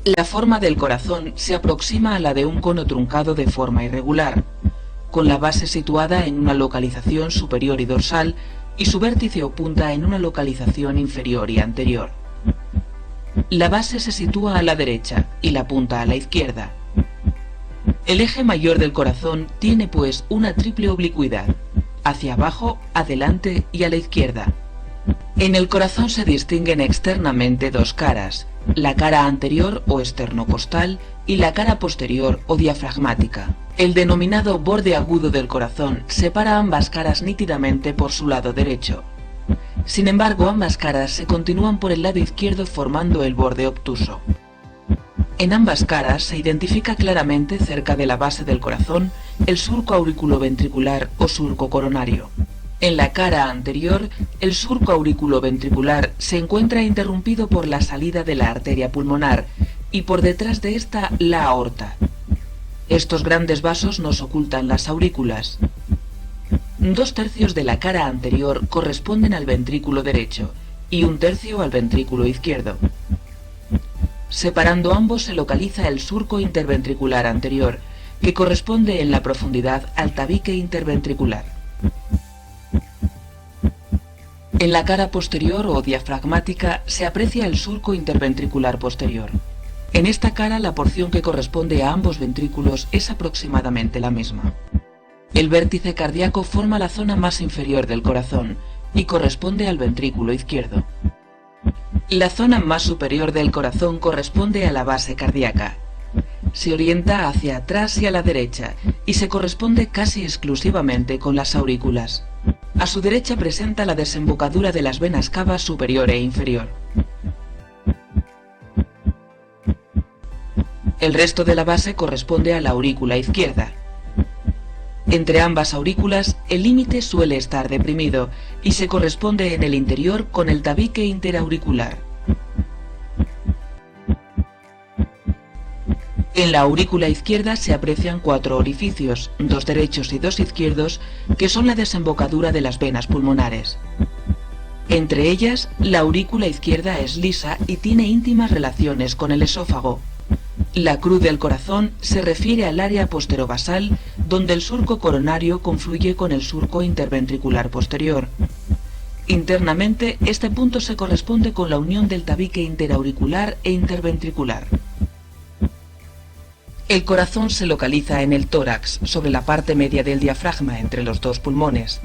La forma del corazón se aproxima a la de un cono truncado de forma irregular, con la base situada en una localización superior y dorsal y su vértice o punta en una localización inferior y anterior. La base se sitúa a la derecha y la punta a la izquierda. El eje mayor del corazón tiene pues una triple oblicuidad, hacia abajo, adelante y a la izquierda. En el corazón se distinguen externamente dos caras, la cara anterior o esternocostal y la cara posterior o diafragmática. El denominado borde agudo del corazón separa ambas caras nítidamente por su lado derecho. Sin embargo, ambas caras se continúan por el lado izquierdo formando el borde obtuso. En ambas caras se identifica claramente cerca de la base del corazón el surco auriculoventricular o surco coronario. En la cara anterior, el surco auriculoventricular se encuentra interrumpido por la salida de la arteria pulmonar y por detrás de esta la aorta. Estos grandes vasos nos ocultan las aurículas. 2/3 de la cara anterior corresponden al ventrículo derecho y 1/3 al ventrículo izquierdo. Separando ambos se localiza el surco interventricular anterior, que corresponde en la profundidad al tabique interventricular. En la cara posterior o diafragmática se aprecia el surco interventricular posterior. En esta cara la porción que corresponde a ambos ventrículos es aproximadamente la misma. El vértice cardíaco forma la zona más inferior del corazón y corresponde al ventrículo izquierdo. La zona más superior del corazón corresponde a la base cardíaca. Se orienta hacia atrás y a la derecha y se corresponde casi exclusivamente con las aurículas. A su derecha presenta la desembocadura de las venas cava superior e inferior. El resto de la base corresponde a la aurícula izquierda. Entre ambas aurículas, el límite suele estar deprimido y se corresponde en el interior con el tabique interauricular. En la aurícula izquierda se aprecian 4 orificios, 2 derechos y 2 izquierdos, que son la desembocadura de las venas pulmonares. Entre ellas, la aurícula izquierda es lisa y tiene íntimas relaciones con el esófago. La cruz del corazón se refiere al área posterobasal, donde el surco coronario confluye con el surco interventricular posterior. Internamente, este punto se corresponde con la unión del tabique interauricular e interventricular. El corazón se localiza en el tórax, sobre la parte media del diafragma entre los dos pulmones.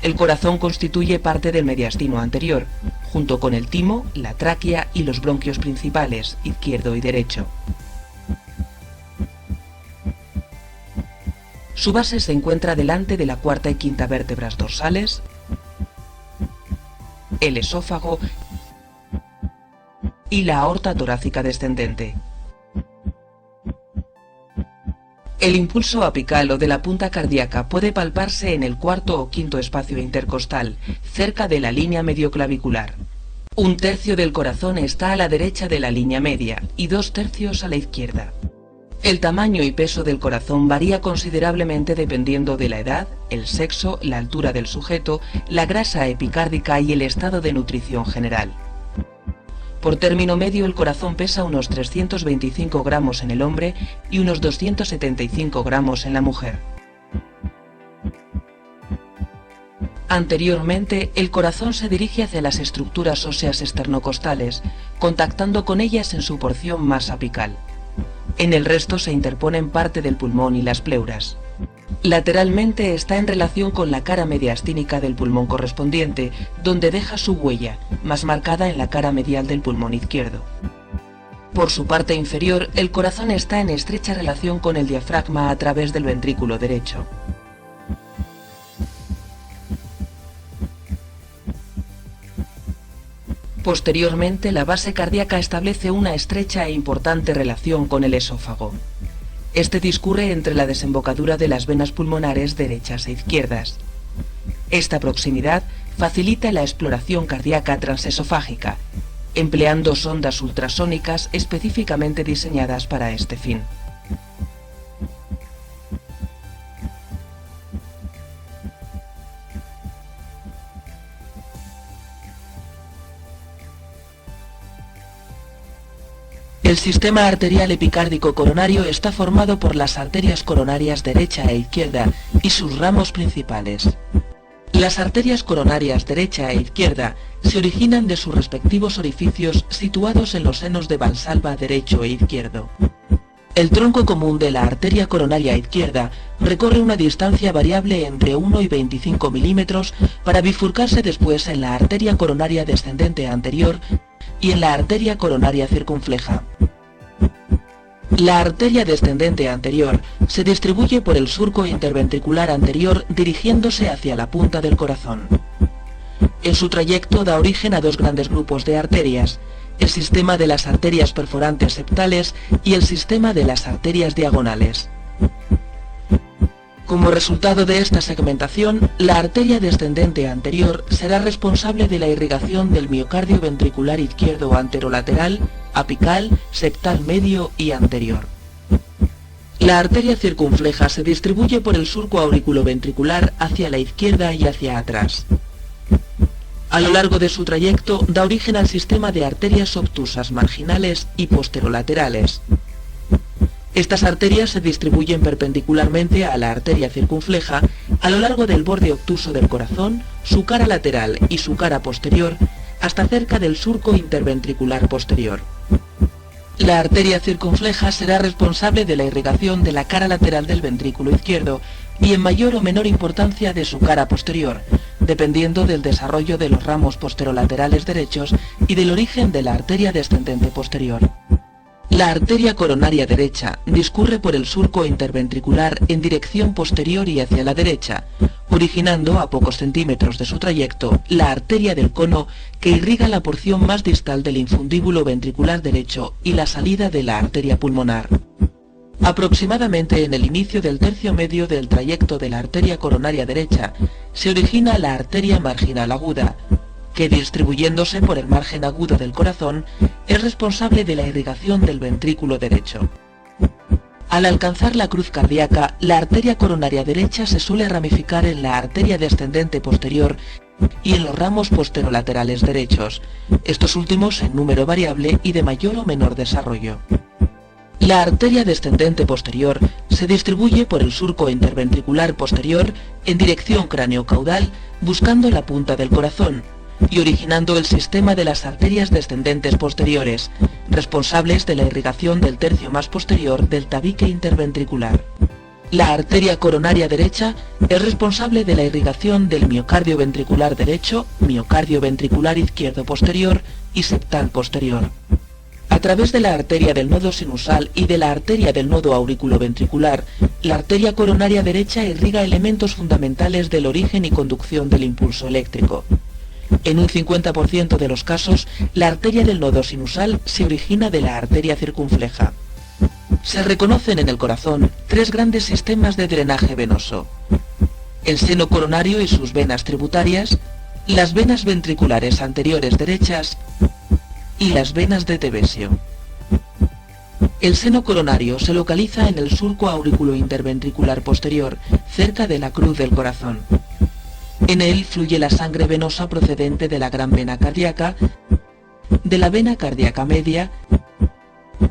El corazón constituye parte del mediastino anterior, junto con el timo, la tráquea y los bronquios principales, izquierdo y derecho. Su base se encuentra delante de la cuarta y quinta vértebras dorsales, el esófago y la aorta torácica descendente. El impulso apical o de la punta cardíaca puede palparse en el cuarto o quinto espacio intercostal, cerca de la línea medioclavicular. 1/3 del corazón está a la derecha de la línea media y 2/3 a la izquierda. El tamaño y peso del corazón varía considerablemente dependiendo de la edad, el sexo, la altura del sujeto, la grasa epicárdica y el estado de nutrición general. Por término medio, el corazón pesa unos 325 gramos en el hombre y unos 275 gramos en la mujer. Anteriormente, el corazón se dirige hacia las estructuras óseas esternocostales, contactando con ellas en su porción más apical. En el resto se interponen parte del pulmón y las pleuras. Lateralmente está en relación con la cara mediastínica del pulmón correspondiente, donde deja su huella, más marcada en la cara medial del pulmón izquierdo. Por su parte inferior, el corazón está en estrecha relación con el diafragma a través del ventrículo derecho. Posteriormente, la base cardíaca establece una estrecha e importante relación con el esófago. Este discurre entre la desembocadura de las venas pulmonares derechas e izquierdas. Esta proximidad facilita la exploración cardíaca transesofágica, empleando sondas ultrasónicas específicamente diseñadas para este fin. El sistema arterial epicárdico coronario está formado por las arterias coronarias derecha e izquierda y sus ramos principales. Las arterias coronarias derecha e izquierda se originan de sus respectivos orificios situados en los senos de Valsalva derecho e izquierdo. El tronco común de la arteria coronaria izquierda recorre una distancia variable entre 1 y 25 milímetros para bifurcarse después en la arteria coronaria descendente anterior y en la arteria coronaria circunfleja. La arteria descendente anterior se distribuye por el surco interventricular anterior dirigiéndose hacia la punta del corazón. En su trayecto da origen a dos grandes grupos de arterias, el sistema de las arterias perforantes septales y el sistema de las arterias diagonales. Como resultado de esta segmentación, la arteria descendente anterior será responsable de la irrigación del miocardio ventricular izquierdo anterolateral, apical, septal medio y anterior. La arteria circunfleja se distribuye por el surco auriculoventricular hacia la izquierda y hacia atrás. A lo largo de su trayecto da origen al sistema de arterias obtusas marginales y posterolaterales. Estas arterias se distribuyen perpendicularmente a la arteria circunfleja a lo largo del borde obtuso del corazón, su cara lateral y su cara posterior, hasta cerca del surco interventricular posterior. La arteria circunfleja será responsable de la irrigación de la cara lateral del ventrículo izquierdo y en mayor o menor importancia de su cara posterior, dependiendo del desarrollo de los ramos posterolaterales derechos y del origen de la arteria descendente posterior. La arteria coronaria derecha discurre por el surco interventricular en dirección posterior y hacia la derecha, originando a pocos centímetros de su trayecto la arteria del cono que irriga la porción más distal del infundíbulo ventricular derecho y la salida de la arteria pulmonar. Aproximadamente en el inicio del tercio medio del trayecto de la arteria coronaria derecha se origina la arteria marginal aguda, que distribuyéndose por el margen agudo del corazón es responsable de la irrigación del ventrículo derecho. Al alcanzar la cruz cardíaca, la arteria coronaria derecha se suele ramificar en la arteria descendente posterior y en los ramos posterolaterales derechos, estos últimos en número variable y de mayor o menor desarrollo. La arteria descendente posterior se distribuye por el surco interventricular posterior en dirección cráneo-caudal buscando la punta del corazón y originando el sistema de las arterias descendentes posteriores, responsables de la irrigación del tercio más posterior del tabique interventricular. La arteria coronaria derecha es responsable de la irrigación del miocardio ventricular derecho, miocardio ventricular izquierdo posterior y septal posterior. A través de la arteria del nodo sinusal y de la arteria del nodo auriculoventricular, la arteria coronaria derecha irriga elementos fundamentales del origen y conducción del impulso eléctrico. En un 50% de los casos, la arteria del nodo sinusal se origina de la arteria circunfleja. Se reconocen en el corazón tres grandes sistemas de drenaje venoso: el seno coronario y sus venas tributarias, las venas ventriculares anteriores derechas y las venas de Tevesio. El seno coronario se localiza en el surco auriculointerventricular posterior, cerca de la cruz del corazón. En él fluye la sangre venosa procedente de la gran vena cardíaca, de la vena cardíaca media,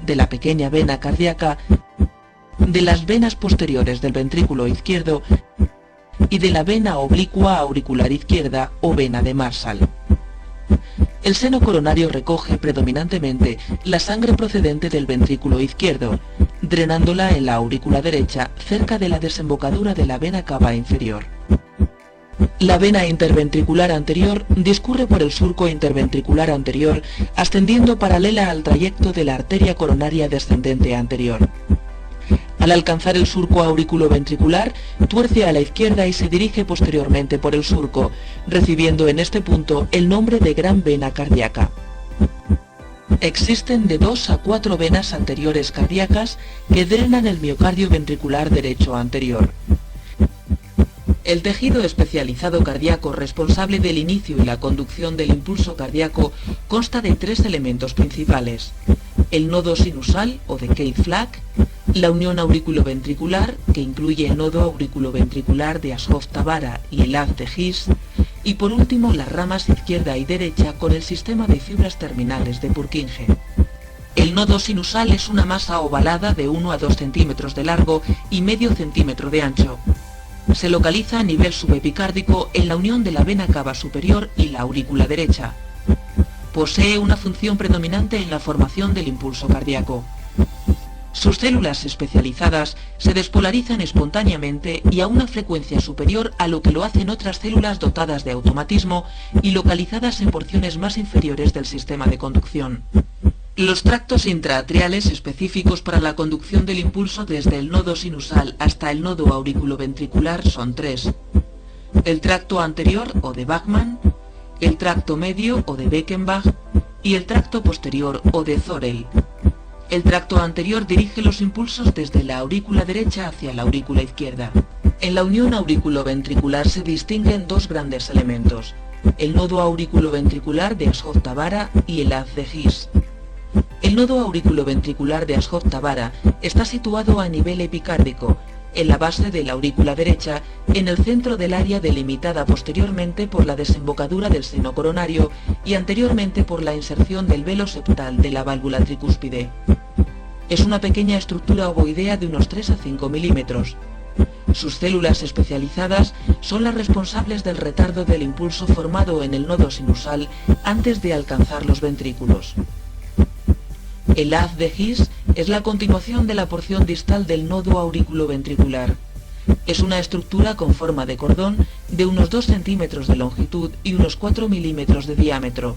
de la pequeña vena cardíaca, de las venas posteriores del ventrículo izquierdo y de la vena oblicua auricular izquierda o vena de Marshall. El seno coronario recoge predominantemente la sangre procedente del ventrículo izquierdo, drenándola en la aurícula derecha cerca de la desembocadura de la vena cava inferior. La vena interventricular anterior discurre por el surco interventricular anterior, ascendiendo paralela al trayecto de la arteria coronaria descendente anterior. Al alcanzar el surco auriculoventricular, tuerce a la izquierda y se dirige posteriormente por el surco, recibiendo en este punto el nombre de gran vena cardíaca. Existen de 2 a 4 venas anteriores cardíacas que drenan el miocardio ventricular derecho anterior. El tejido especializado cardíaco responsable del inicio y la conducción del impulso cardíaco consta de 3 elementos principales: el nodo sinusal o de Keith-Flack, la unión auriculoventricular, que incluye el nodo auriculoventricular de Ashhoff-Tavara y el haz de His, y por último las ramas izquierda y derecha con el sistema de fibras terminales de Purkinje. El nodo sinusal es una masa ovalada de 1 a 2 centímetros de largo y medio centímetro de ancho. Se localiza a nivel subepicárdico en la unión de la vena cava superior y la aurícula derecha. Posee una función predominante en la formación del impulso cardíaco. Sus células especializadas se despolarizan espontáneamente y a una frecuencia superior a lo que lo hacen otras células dotadas de automatismo y localizadas en porciones más inferiores del sistema de conducción. Los tractos intraatriales específicos para la conducción del impulso desde el nodo sinusal hasta el nodo auriculoventricular son 3. El tracto anterior o de Bachmann, el tracto medio o de Beckenbach y el tracto posterior o de Thorel. El tracto anterior dirige los impulsos desde la aurícula derecha hacia la aurícula izquierda. En la unión auriculoventricular se distinguen dos grandes elementos, el nodo auriculoventricular de Ashot-Tavara y el haz de His. El nodo auriculoventricular de Ashot-Tavara está situado a nivel epicárdico, en la base de la aurícula derecha, en el centro del área delimitada posteriormente por la desembocadura del seno coronario y anteriormente por la inserción del velo septal de la válvula tricúspide. Es una pequeña estructura ovoidea de unos 3 a 5 milímetros. Sus células especializadas son las responsables del retardo del impulso formado en el nodo sinusal antes de alcanzar los ventrículos. El haz de His es la continuación de la porción distal del nodo auriculoventricular. Es una estructura con forma de cordón de unos 2 centímetros de longitud y unos 4 milímetros de diámetro.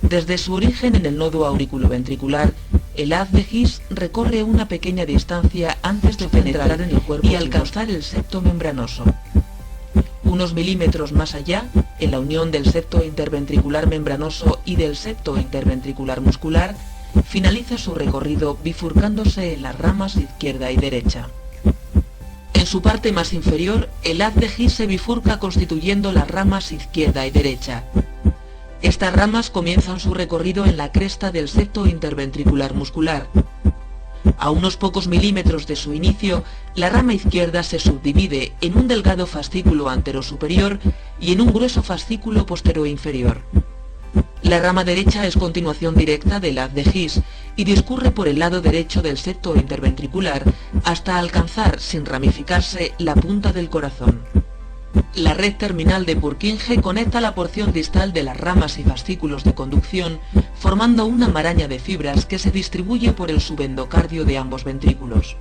Desde su origen en el nodo auriculoventricular, el haz de His recorre una pequeña distancia antes de penetrar en el cuerpo y alcanzar el septo membranoso. Unos milímetros más allá, en la unión del septo interventricular membranoso y del septo interventricular muscular, finaliza su recorrido bifurcándose en las ramas izquierda y derecha. En su parte más inferior, el haz de His se bifurca constituyendo las ramas izquierda y derecha. Estas ramas comienzan su recorrido en la cresta del septo interventricular muscular. A unos pocos milímetros de su inicio, la rama izquierda se subdivide en un delgado fascículo anterosuperior y en un grueso fascículo posterior-inferior. La rama derecha es continuación directa del haz de His y discurre por el lado derecho del septo interventricular hasta alcanzar, sin ramificarse, la punta del corazón. La red terminal de Purkinje conecta la porción distal de las ramas y fascículos de conducción, formando una maraña de fibras que se distribuye por el subendocardio de ambos ventrículos.